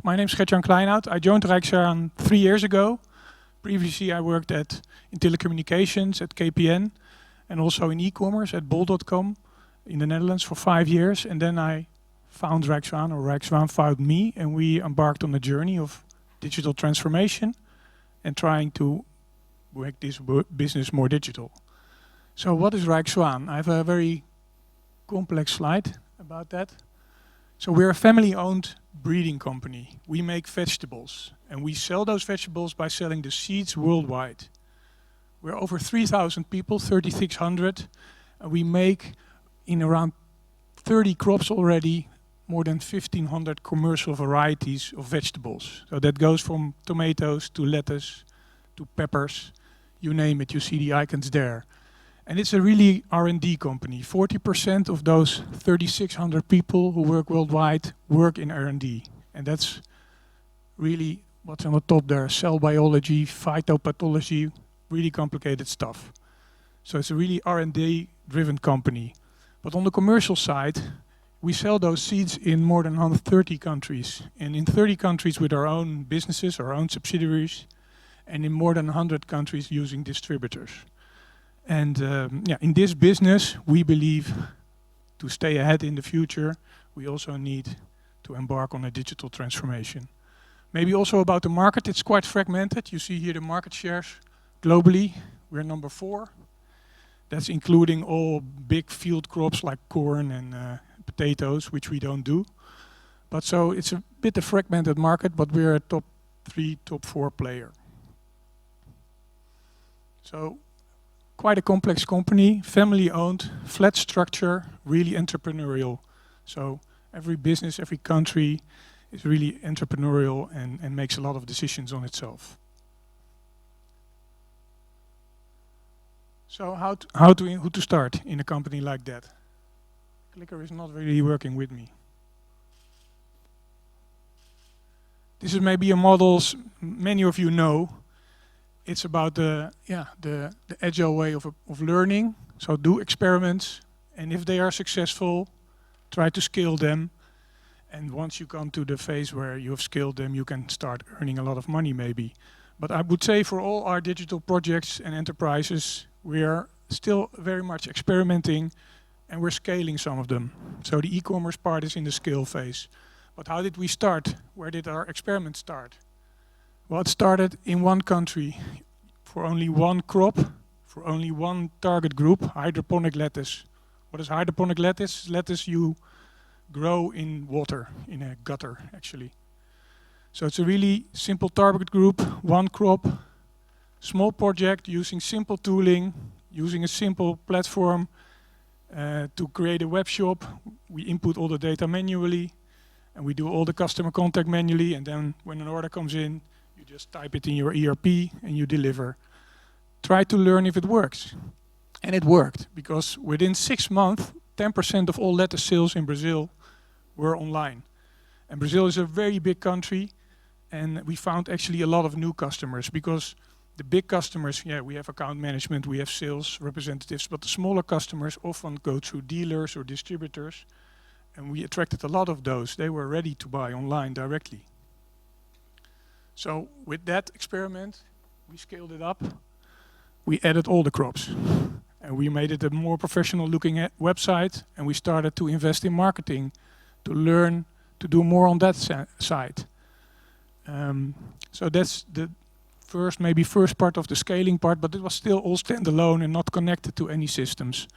My name is Gertjan Kleinhout. I joined Rijk 3 years ago. Previously, I worked in telecommunications at KPN and also in e-commerce at bol.com in the Netherlands for 5 years. And then I found Rijk Zwaan, or Rijk Zwaan found me, and we embarked on a journey of digital transformation and trying to make this business more digital. So what is Rijk Zwaan? I have a very complex slide about that. So we're a family-owned breeding company. We make vegetables, and we sell those vegetables by selling the seeds worldwide. We're over 3,000 people, 3,600, and we make in around 30 crops already more than 1,500 commercial varieties of vegetables. So that goes from tomatoes to lettuce to peppers, you name it, you see the icons there. And it's a really R&D company. 40% of those 3,600 people who work worldwide work in R&D. And that's really what's on the top there. Cell biology, phytopathology, really complicated stuff. So it's a really R&D driven company. But on the commercial side, we sell those seeds in more than 130 countries. And in 30 countries with our own businesses, our own subsidiaries, and in more than 100 countries using distributors. And in this business, we believe to stay ahead in the future, we also need to embark on a digital transformation. Maybe also about the market, it's quite fragmented. You see here the market shares globally. We're number 4. That's including all big field crops like corn and potatoes, which we don't do. But so it's a bit a fragmented market, but we're a top 3, top 4 player. So quite a complex company, family-owned, flat structure, really entrepreneurial. So every business, every country is really entrepreneurial and makes a lot of decisions on itself. So how to start in a company like that? Clicker is not really working with me. This is maybe a model many of you know. It's about the agile way of learning. So do experiments, and if they are successful, try to scale them. And once you come to the phase where you have scaled them, you can start earning a lot of money maybe. But I would say for all our digital projects and enterprises, we are still very much experimenting, and we're scaling some of them. So the e-commerce part is in the scale phase. But how did we start? Where did our experiment start? Well, it started in one country for only one crop, for only one target group, hydroponic lettuce. What is hydroponic lettuce? Lettuce you grow in water, in a gutter actually. So it's a really simple target group, one crop, small project using simple tooling, using a simple platform to create a web shop. We input all the data manually and we do all the customer contact manually, and then when an order comes in, you just type it in your ERP and you deliver. Try to learn if it works. And it worked, because within 6 months, 10% of all lettuce sales in Brazil were online. And Brazil is a very big country, and we found actually a lot of new customers, because the big customers, we have account management, we have sales representatives, but the smaller customers often go through dealers or distributors, and we attracted a lot of those. They were ready to buy online directly. So with that experiment, we scaled it up. We added all the crops, and we made it a more professional looking website, and we started to invest in marketing to learn to do more on that side. So that's the first part of the scaling part, but it was still all standalone and not connected to any systems.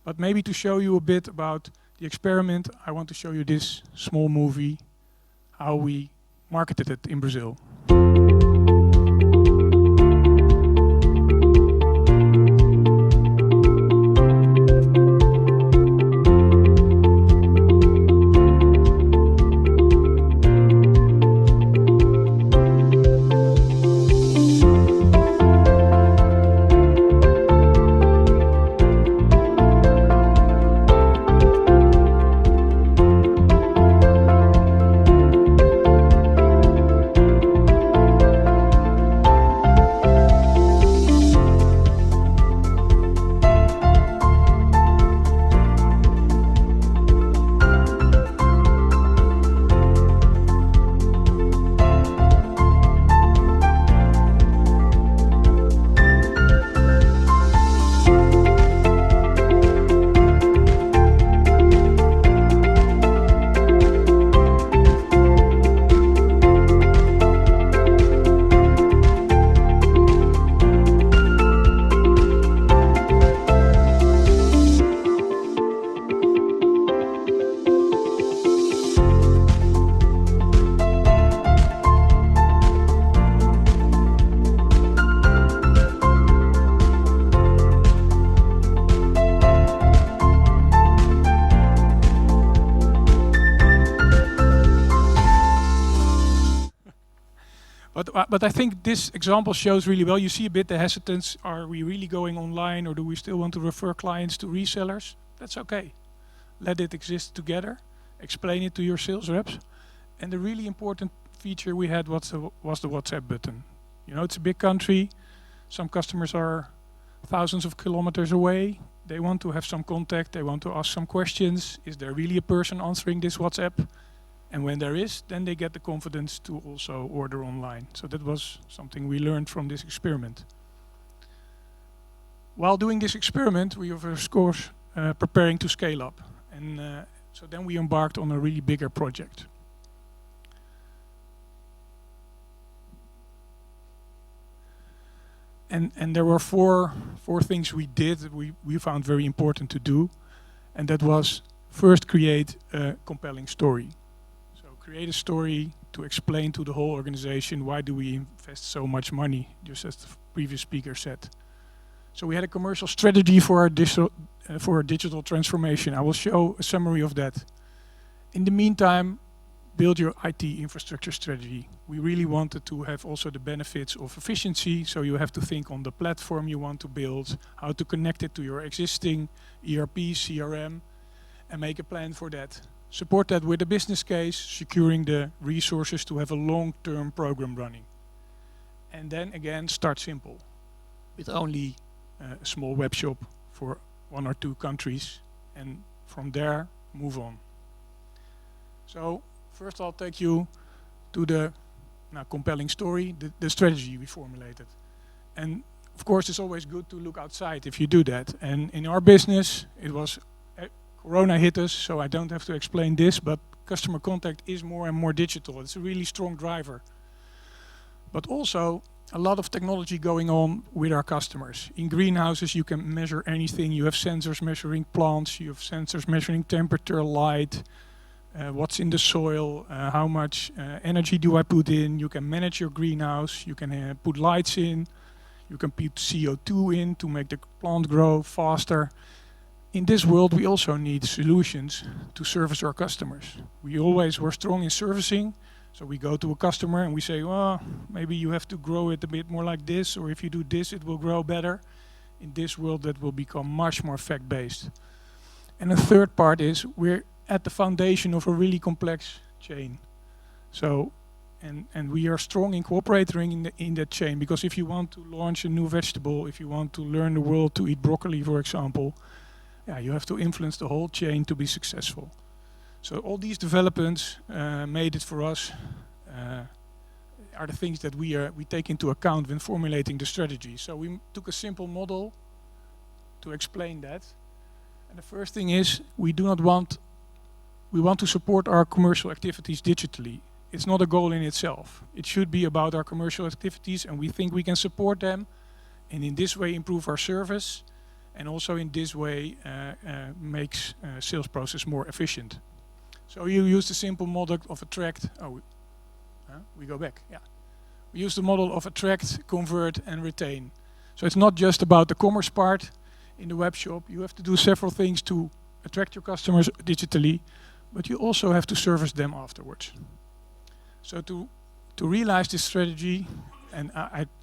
But maybe to show you a bit about the experiment, I want to show you this small movie, how we marketed it in Brazil. But I think this example shows really well. You see a bit the hesitance. Are we really going online, or do we still want to refer clients to resellers? That's okay. Let it exist together. Explain it to your sales reps. And the really important feature we had was the WhatsApp button. You know, it's a big country. Some customers are thousands of kilometers away. They want to have some contact. They want to ask some questions. Is there really a person answering this WhatsApp? And when there is, then they get the confidence to also order online. So that was something we learned from this experiment. While doing this experiment, we were of course preparing to scale up. And so then we embarked on a really bigger project. And there were four things we did that we found very important to do. And that was first create a compelling story. Create a story to explain to the whole organization why do we invest so much money, just as the previous speaker said. So we had a commercial strategy for our digital transformation. I will show a summary of that. In the meantime, build your IT infrastructure strategy. We really wanted to have also the benefits of efficiency, so you have to think on the platform you want to build, how to connect it to your existing ERP, CRM, and make a plan for that. Support that with a business case, securing the resources to have a long-term program running. And then again, start simple, with only a small web shop for 1 or 2 countries, and from there, move on. So first I'll take you to the compelling story, the strategy we formulated. And of course, it's always good to look outside if you do that. And in our business, it was Corona hit us, so I don't have to explain this, but customer contact is more and more digital. It's a really strong driver. But also, a lot of technology going on with our customers. In greenhouses, you can measure anything. You have sensors measuring plants, you have sensors measuring temperature, light, what's in the soil, how much energy do I put in. You can manage your greenhouse, you can put lights in, you can put CO2 in to make the plant grow faster. In this world, we also need solutions to service our customers. We always were strong in servicing, so we go to a customer and we say, well, maybe you have to grow it a bit more like this, or if you do this, it will grow better. In this world, that will become much more fact-based. And the third part is we're at the foundation of a really complex chain. So, and we are strong in cooperating in that chain, because if you want to launch a new vegetable, if you want to learn the world to eat broccoli, for example, you have to influence the whole chain to be successful. So all these developments made it for us are the things that we take into account when formulating the strategy. So we took a simple model to explain that. And the first thing is we want to support our commercial activities digitally. It's not a goal in itself. It should be about our commercial activities, and we think we can support them and in this way improve our service, and also in this way makes sales process more efficient. So you use the simple model of attract. We go back. Yeah, we use the model of attract, convert, and retain. So it's not just about the commerce part in the web shop. You have to do several things to attract your customers digitally, but you also have to service them afterwards. So to realize this strategy, and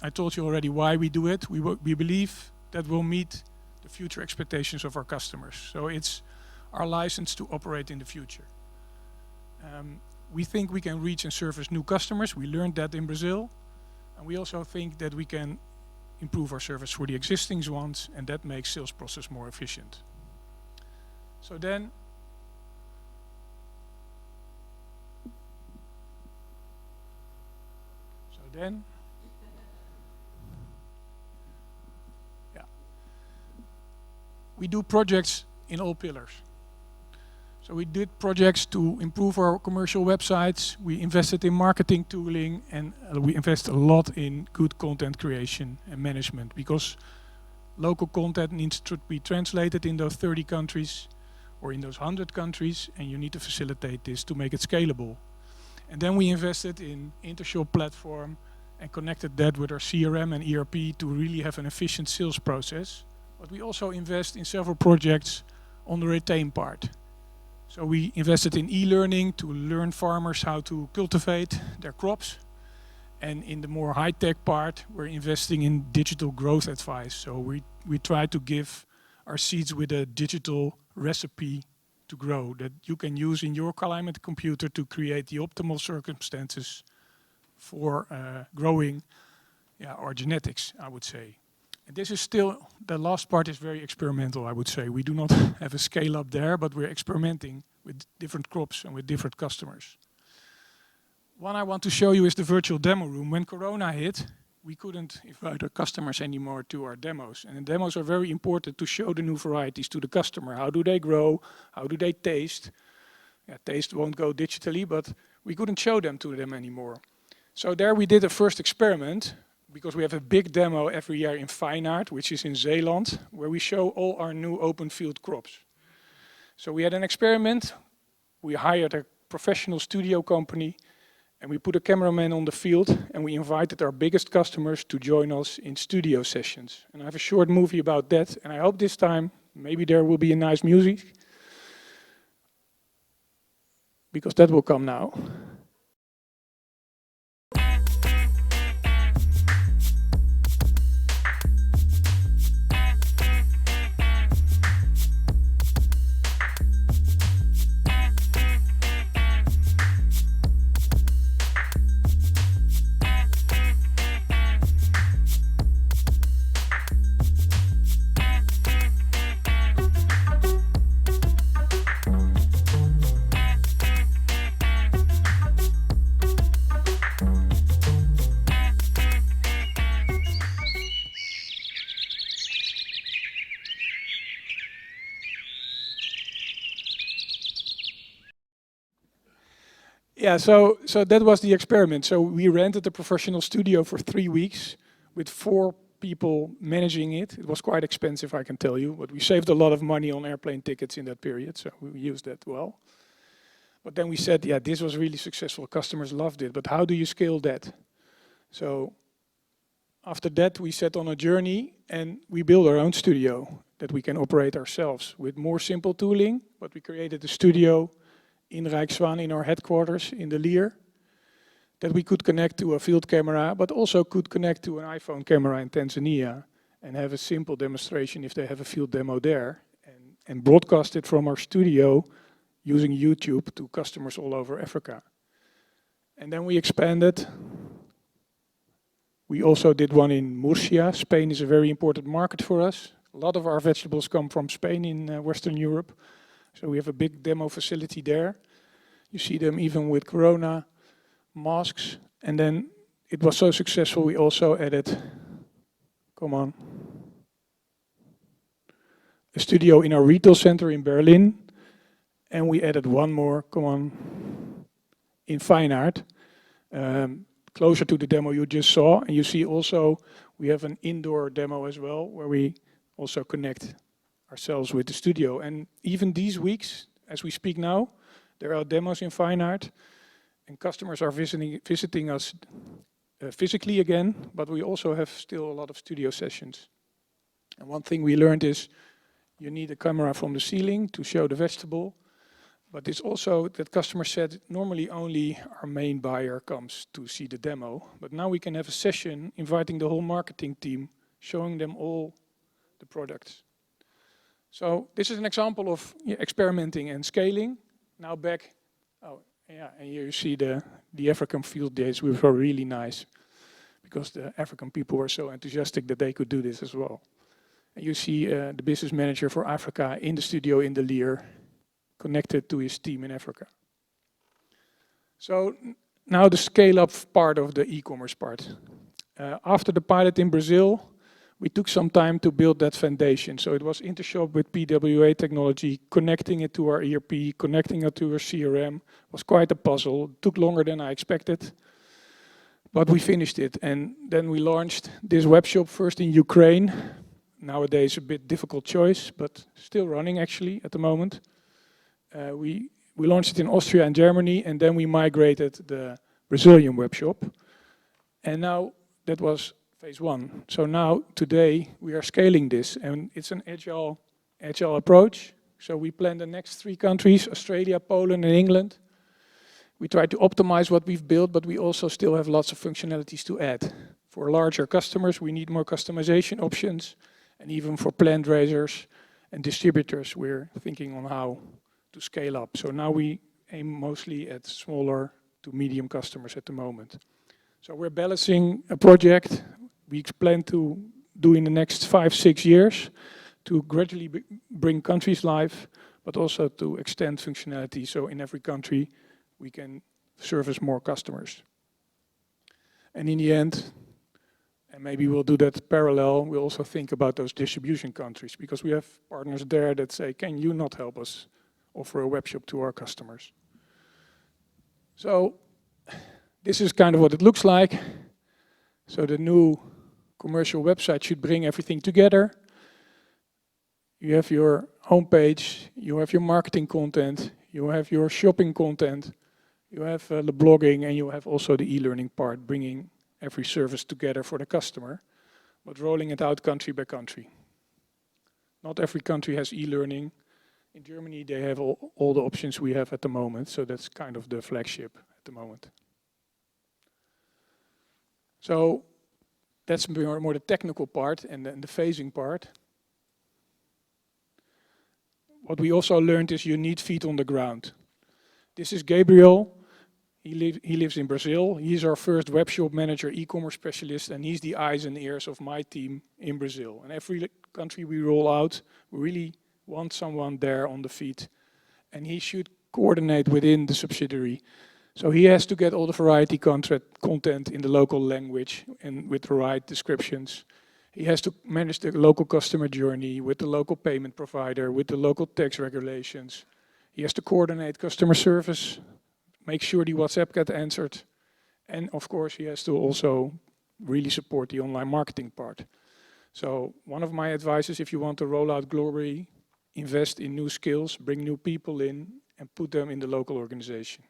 I told you already why we do it. We believe that will meet the future expectations of our customers. So it's our license to operate in the future. We think we can reach and service new customers. We learned that in Brazil. And we also think that we can improve our service for the existing ones, and that makes sales process more efficient. So then, we do projects in all pillars. So we did projects to improve our commercial websites. We invested in marketing tooling, and we invest a lot in good content creation and management, because local content needs to be translated in those 30 countries or in those 100 countries, and you need to facilitate this to make it scalable. And then we invested in Intershop platform and connected that with our CRM and ERP to really have an efficient sales process. But we also invest in several projects on the retain part. So we invested in e-learning to learn farmers how to cultivate their crops. And in the more high-tech part, we're investing in digital growth advice. So we try to give our seeds with a digital recipe to grow that you can use in your climate computer to create the optimal circumstances for growing our genetics, I would say. And this is still, the last part is very experimental, I would say. We do not have a scale up there, but we're experimenting with different crops and with different customers. One I want to show you is the virtual demo room. When Corona hit, we couldn't invite our customers anymore to our demos. And the demos are very important to show the new varieties to the customer. How do they grow? How do they taste? Yeah, taste won't go digitally, but we couldn't show them to them anymore. So there we did a first experiment, because we have a big demo every year in Fine Art, which is in Zeeland, where we show all our new open field crops. So we had an experiment. We hired a professional studio company, and we put a cameraman on the field, and we invited our biggest customers to join us in studio sessions. And I have a short movie about that, and I hope this time maybe there will be a nice music, because that will come now. Yeah, so that was the experiment. So we rented a professional studio for 3 weeks with 4 people managing it. It was quite expensive, I can tell you, but we saved a lot of money on airplane tickets in that period, so we used that well. But then we said, yeah, this was really successful. Customers loved it, but how do you scale that? So after that, we set on a journey and we built our own studio that we can operate ourselves with more simple tooling, but we created a studio in Rijk, Zwaan, in our headquarters in the Lier, that we could connect to a field camera, but also could connect to an iPhone camera in Tanzania and have a simple demonstration if they have a field demo there, and broadcast it from our studio using YouTube to customers all over Africa. And then we expanded. We also did one in Murcia. Spain is a very important market for us. A lot of our vegetables come from Spain in Western Europe. So we have a big demo facility there. You see them even with Corona masks. And then it was so successful, we also added, a studio in our retail center in Berlin. And we added one more, in Fine Art, closer to the demo you just saw. And you see also, we have an indoor demo as well, where we also connect ourselves with the studio. And even these weeks, as we speak now, there are demos in Fine Art, and customers are visiting us physically again, but we also have still a lot of studio sessions. And one thing we learned is you need a camera from the ceiling to show the vegetable, but it's also that customers said normally only our main buyer comes to see the demo, but now we can have a session inviting the whole marketing team, showing them all the products. So this is an example of experimenting and scaling. Now back, and here you see the African field days, which were really nice because the African people were so enthusiastic that they could do this as well. And you see the business manager for Africa in the studio in the Lier, connected to his team in Africa. So now the scale-up part of the e-commerce part. After the pilot in Brazil, we took some time to build that foundation. So it was Intershop with PWA technology, connecting it to our ERP, connecting it to our CRM. It was quite a puzzle. It took longer than I expected, but we finished it. And then we launched this web shop first in Ukraine. Nowadays a bit difficult choice, but still running actually at the moment. We launched it in Austria and Germany, and then we migrated the Brazilian web shop. And now that was phase 1. So now, today, we are scaling this, and it's an agile approach. So we plan the next 3 countries, Australia, Poland, and England. We try to optimize what we've built, but we also still have lots of functionalities to add. For larger customers, we need more customization options, and even for plant raisers and distributors, we're thinking on how to scale up. So now we aim mostly at smaller to medium customers at the moment. So we're balancing a project we plan to do in the next 5-6 years to gradually bring countries live, but also to extend functionality. So in every country, we can service more customers. And in the end, and maybe we'll do that parallel, we'll also think about those distribution countries, because we have partners there that say, can you not help us offer a web shop to our customers? So this is kind of what it looks like. So the new commercial website should bring everything together. You have your homepage, you have your marketing content, you have your shopping content, you have the blogging, and you have also the e-learning part, bringing every service together for the customer, but rolling it out country by country. Not every country has e-learning. In Germany, they have all the options we have at the moment, so that's kind of the flagship at the moment. So that's more the technical part and the phasing part. What we also learned is you need feet on the ground. This is Gabriel. He lives in Brazil. He's our first webshop manager, e-commerce specialist, and he's the eyes and ears of my team in Brazil. And every country we roll out, we really want someone there on the feet. And he should coordinate within the subsidiary. So he has to get all the variety content in the local language and with the right descriptions. He has to manage the local customer journey with the local payment provider, with the local tax regulations. He has to coordinate customer service, make sure the WhatsApp gets answered. And of course, he has to also really support the online marketing part. So one of my advices, if you want to roll out globally, invest in new skills, bring new people in, and put them in the local organization.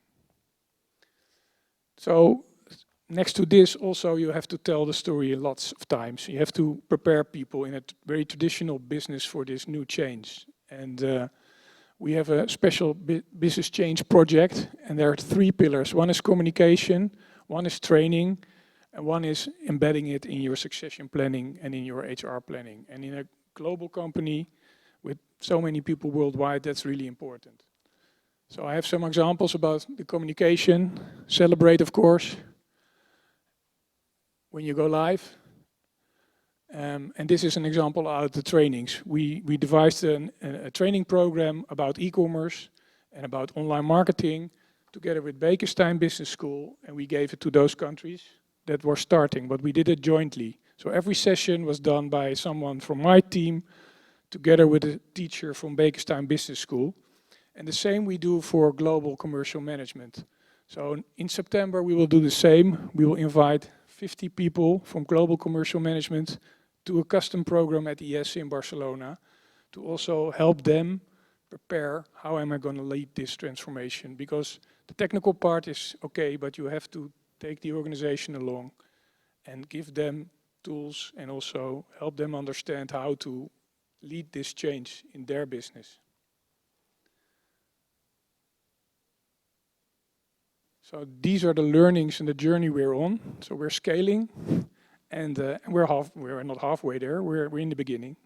So next to this, also you have to tell the story lots of times. You have to prepare people in a very traditional business for this new change. And we have a special business change project, and there are 3 pillars. One is communication, one is training, and one is embedding it in your succession planning and in your HR planning. And in a global company with so many people worldwide, that's really important. So I have some examples about the communication. Celebrate, of course, when you go live. And this is an example out of the trainings. We devised a training program about e-commerce and about online marketing together with Bekenstein Business School, and we gave it to those countries that were starting, but we did it jointly. So every session was done by someone from my team together with a teacher from Bekenstein Business School. And the same we do for global commercial management. So in September we will do the same. We will invite 50 people from global commercial management to a custom program at ES in Barcelona to also help them prepare how am I going to lead this transformation. Because the technical part is okay, but you have to take the organization along and give them tools and also help them understand how to lead this change in their business. So these are the learnings and the journey we're on. So we're scaling, and we're not halfway there. We're in the beginning.